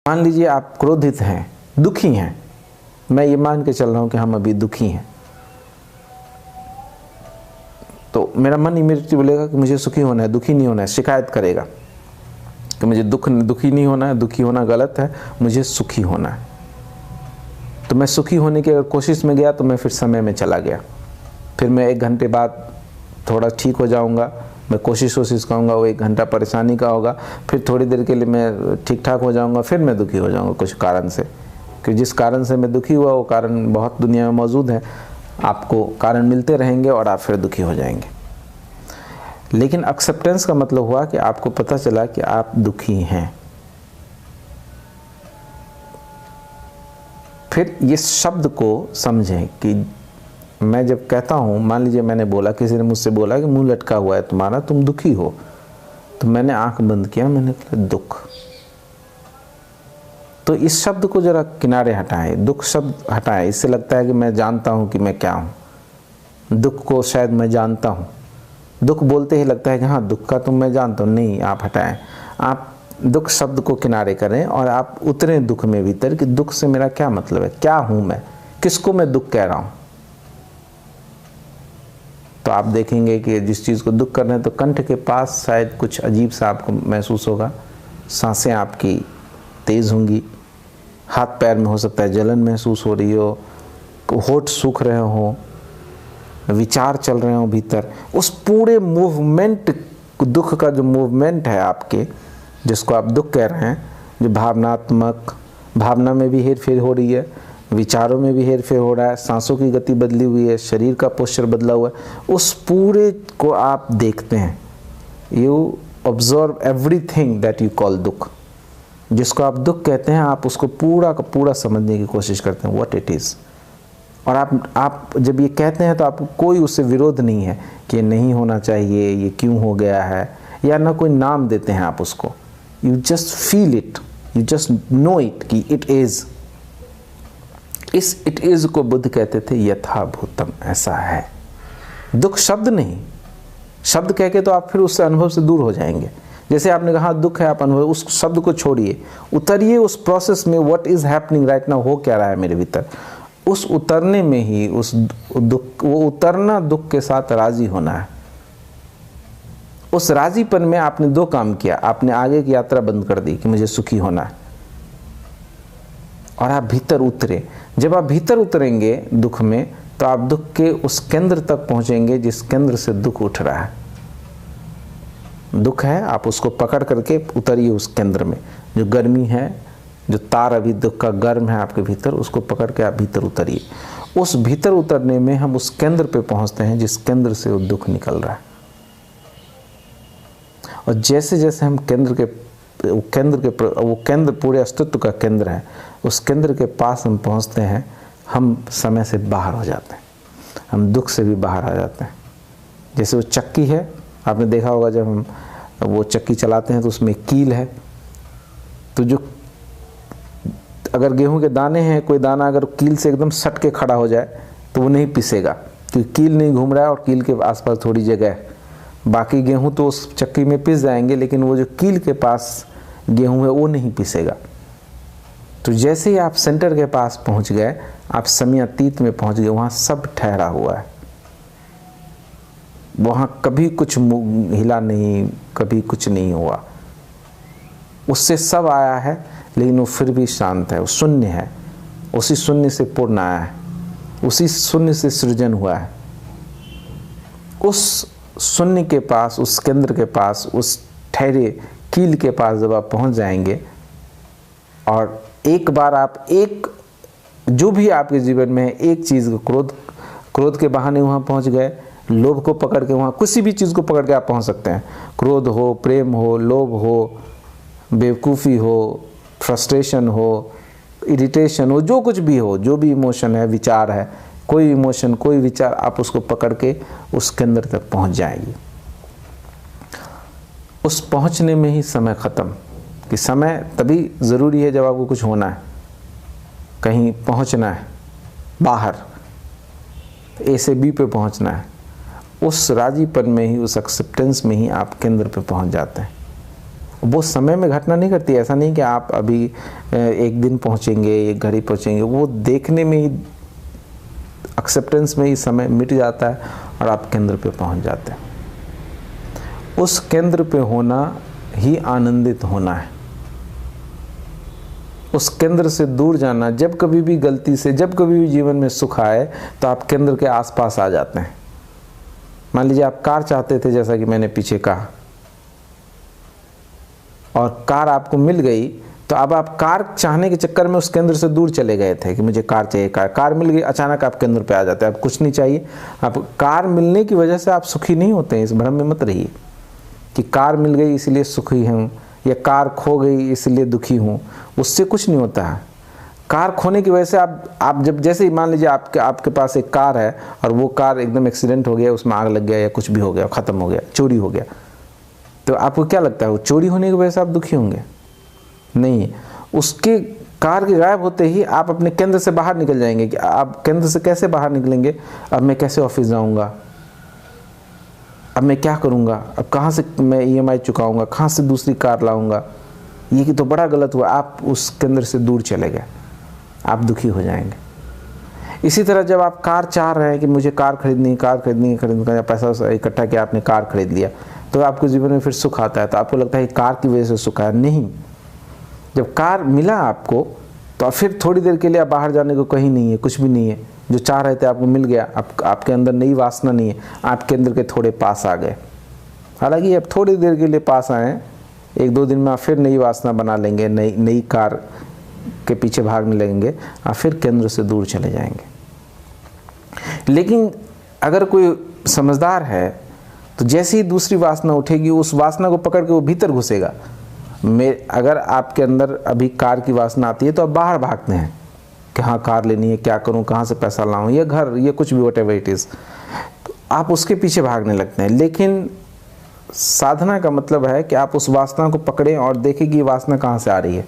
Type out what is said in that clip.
मान लीजिए आप क्रोधित हैं, दुखी हैं, मैं ये मान के चल रहा हूँ कि हम अभी दुखी हैं, तो मेरा मन इमीडिएटली बोलेगा कि मुझे सुखी होना है, दुखी नहीं होना है, शिकायत करेगा कि मुझे दुखी नहीं होना है, दुखी होना गलत है, मुझे सुखी होना है। तो मैं सुखी होने की अगर कोशिश में गया तो मैं फिर समय में चला गया, फिर मैं 1 घंटे बाद थोड़ा ठीक हो जाऊंगा, मैं कोशिश करूँगा, वो 1 घंटा परेशानी का होगा, फिर थोड़ी देर के लिए मैं ठीक ठाक हो जाऊंगा, फिर मैं दुखी हो जाऊंगा कुछ कारण से, कि जिस कारण से मैं दुखी हुआ वो कारण बहुत दुनिया में मौजूद है, आपको कारण मिलते रहेंगे और आप फिर दुखी हो जाएंगे। लेकिन एक्सेप्टेंस का मतलब हुआ कि आपको पता चला कि आप दुखी हैं। फिर ये शब्द को समझें कि मैं जब कहता हूँ, मान लीजिए मैंने बोला, किसी ने मुझसे बोला कि मुंह लटका हुआ है तुम्हारा, तुम दुखी हो, तो मैंने आंख बंद किया, मैंने कहा दुख। तो इस शब्द को जरा किनारे हटाएं, दुख शब्द हटाएं, इससे लगता है कि मैं जानता हूँ कि मैं क्या हूँ। दुख को शायद मैं जानता हूँ, दुख बोलते ही लगता है कि हाँ दुख का तो मैं जानता हूँ, नहीं, आप हटाएं। आप दुख शब्द को किनारे करें और आप उतरें दुख में भीतर कि दुख से मेरा क्या मतलब है, क्या हूँ मैं, किसको मैं दुख कह रहा हूँ। तो आप देखेंगे कि जिस चीज़ को दुख कर रहे हैं तो कंठ के पास शायद कुछ अजीब सा आपको महसूस होगा, सांसें आपकी तेज़ होंगी, हाथ पैर में हो सकता है जलन महसूस हो रही हो, होठ सूख रहे हो, विचार चल रहे हो भीतर। उस पूरे मूवमेंट, दुख का जो मूवमेंट है आपके, जिसको आप दुख कह रहे हैं, जो भावनात्मक, भावना में भी हेर फेर हो रही है, विचारों में भी हेर फेर हो रहा है, सांसों की गति बदली हुई है, शरीर का पोस्चर बदला हुआ है, उस पूरे को आप देखते हैं। You observe everything that you call दुख। जिसको आप दुख कहते हैं, आप उसको पूरा का पूरा समझने की कोशिश करते हैं, व्हाट इट इज़। और आप जब ये कहते हैं तो आपको कोई उससे विरोध नहीं है कि ये नहीं होना चाहिए, ये क्यों हो गया है, या ना कोई नाम देते हैं आप उसको। You just feel it, you just know it कि इट इज़। इस इट इज़ को बुद्ध कहते थे यथाभूतम, ऐसा है। दुख शब्द नहीं, शब्द कह के तो आप फिर उससे अनुभव से दूर हो जाएंगे। जैसे आपने कहा दुख है, आप अनुभव, उस शब्द को छोड़िए, उतरिए उस प्रोसेस में, what is happening right now, हो क्या रहा है मेरे भीतर। उस उतरने में ही उस दुख, वो उतरना दुख के साथ राजी होना है। उस राजीपन में आपने 2 काम किया, आपने आगे की यात्रा बंद कर दी कि मुझे सुखी होना है, और आप भीतर उतरे। जब आप भीतर उतरेंगे दुख में, तो आप दुख के उस केंद्र तक पहुंचेंगे जिस केंद्र से दुख उठ रहा है। दुख है, आप उसको पकड़ करके उतरिए उस केंद्र में। जो गर्मी है, जो तार अभी दुख का गर्म है आपके भीतर, उसको पकड़ के आप भीतर उतरिए। उस भीतर उतरने में हम उस केंद्र पे पहुंचते हैं जिस केंद्र से वो दुख निकल रहा है। और जैसे जैसे हम वो केंद्र पूरे अस्तित्व का केंद्र है, उस केंद्र के पास हम पहुंचते हैं, हम समय से बाहर हो जाते हैं, हम दुख से भी बाहर आ जाते हैं। जैसे वो चक्की है, आपने देखा होगा जब हम वो चक्की चलाते हैं तो उसमें कील है, तो जो अगर गेहूं के दाने हैं, कोई दाना अगर कील से एकदम सट के खड़ा हो जाए तो वो नहीं पिसेगा, क्योंकि कील नहीं घूम रहा है और कील के आसपास थोड़ी जगह है। बाकी गेहूं तो उस चक्की में पिस जाएंगे, लेकिन वो जो कील के पास गेहूं है वो नहीं पिसेगा। तो जैसे ही आप सेंटर के पास पहुंच गए, आप समयातीत में पहुंच गए, वहाँ सब ठहरा हुआ है, वहाँ कभी कुछ हिला नहीं, कभी कुछ नहीं हुआ, उससे सब आया है, लेकिन वो फिर भी शांत है, वो शून्य है, उसी शून्य से पूर्ण आया है, उसी शून्य से सृजन हुआ है। उस शून्य के पास, उस केंद्र के पास, उस ठहरे कील के पास जब आप पहुंच जाएंगे, और एक बार आप एक जो भी आपके जीवन में है, एक चीज़ को, क्रोध के बहाने वहाँ पहुँच गए, लोभ को पकड़ के वहाँ, किसी भी चीज़ को पकड़ के आप पहुँच सकते हैं। क्रोध हो, प्रेम हो, लोभ हो, बेवकूफ़ी हो, फ्रस्ट्रेशन हो, इरिटेशन हो, जो कुछ भी हो, जो भी इमोशन है, विचार है, कोई इमोशन, कोई विचार, आप उसको पकड़ के उस केंद्र तक पहुँच जाएंगे। उस पहुँचने में ही समय ख़त्म। कि समय तभी ज़रूरी है जब आपको कुछ होना है, कहीं पहुँचना है, बाहर ए से बी पे पहुँचना है। उस राजीपन में ही, उस एक्सेप्टेंस में ही आप केंद्र पे पहुँच जाते हैं। वो समय में घटना नहीं करती। ऐसा नहीं कि आप अभी एक दिन पहुँचेंगे, एक घड़ी पहुँचेंगे, वो देखने में ही, एक्सेप्टेंस में ही समय मिट जाता है और आप केंद्र पे पहुँच जाते हैं। उस केंद्र पे होना ही आनंदित होना है। उस केंद्र से दूर जाना, जब कभी भी गलती से, जब कभी भी जीवन में सुख आए तो आप केंद्र के आसपास आ जाते हैं। मान लीजिए आप कार चाहते थे, जैसा कि मैंने पीछे कहा, और कार आपको मिल गई, तो अब आप कार चाहने के चक्कर में उस केंद्र से दूर चले गए थे कि मुझे कार चाहिए, कार मिल गई, अचानक आप केंद्र पे आ जाते हैं, अब कुछ नहीं चाहिए। आप कार मिलने की वजह से आप सुखी नहीं होते हैं, इस भ्रम में मत रहिए कि कार मिल गई इसलिए सुखी हूँ या कार खो गई इसलिए दुखी हूँ, उससे कुछ नहीं होता है। कार खोने की वजह से आप जब, जैसे ही मान लीजिए आपके पास एक कार है और वो कार एकदम एक्सीडेंट हो गया, उसमें आग लग गया या कुछ भी हो गया, ख़त्म हो गया, चोरी हो गया, तो आपको क्या लगता है वो चोरी होने की वजह से आप दुखी होंगे? नहीं, उसके कार के गायब होते ही आप अपने केंद्र से बाहर निकल जाएंगे। कि आप केंद्र से कैसे बाहर निकलेंगे? अब मैं कैसे ऑफिस जाऊंगा, अब मैं क्या करूंगा, अब कहाँ से मैं EMI चुकाऊंगा, कहाँ से दूसरी कार लाऊंगा, ये कि तो बड़ा गलत हुआ। आप उस केंद्र से दूर चले गए, आप दुखी हो जाएंगे। इसी तरह जब आप कार चाह रहे हैं कि मुझे कार खरीदनी है, पैसा इकट्ठा किया, आपने कार खरीद लिया, तो आपके जीवन में फिर सुख आता है। तो आपको लगता है कार की वजह से सुख आया, नहीं। जब कार मिला आपको तो फिर थोड़ी देर के लिए आप बाहर जाने को कहीं नहीं है, कुछ भी नहीं है, जो चाह रहे थे आपको मिल गया। आपके अंदर नई वासना नहीं है, आप केंद्र के थोड़े पास आ गए। हालांकि अब थोड़ी देर के लिए पास आए, 1-2 दिन में आप फिर नई वासना बना लेंगे, नई कार के पीछे भागने लगेंगे, आप फिर केंद्र से दूर चले जाएंगे। लेकिन अगर कोई समझदार है तो जैसे ही दूसरी वासना उठेगी, उस वासना को पकड़ के वो भीतर घुसेगा। अगर आपके अंदर अभी कार की वासना आती है तो आप बाहर भागते हैं कि हाँ कार लेनी है, क्या करूँ, कहाँ से पैसा लाऊं, ये घर, ये कुछ भी, व्हाटएवर इट इज़, तो आप उसके पीछे भागने लगते हैं। लेकिन साधना का मतलब है कि आप उस वासना को पकड़ें और देखें कि ये वासना कहाँ से आ रही है।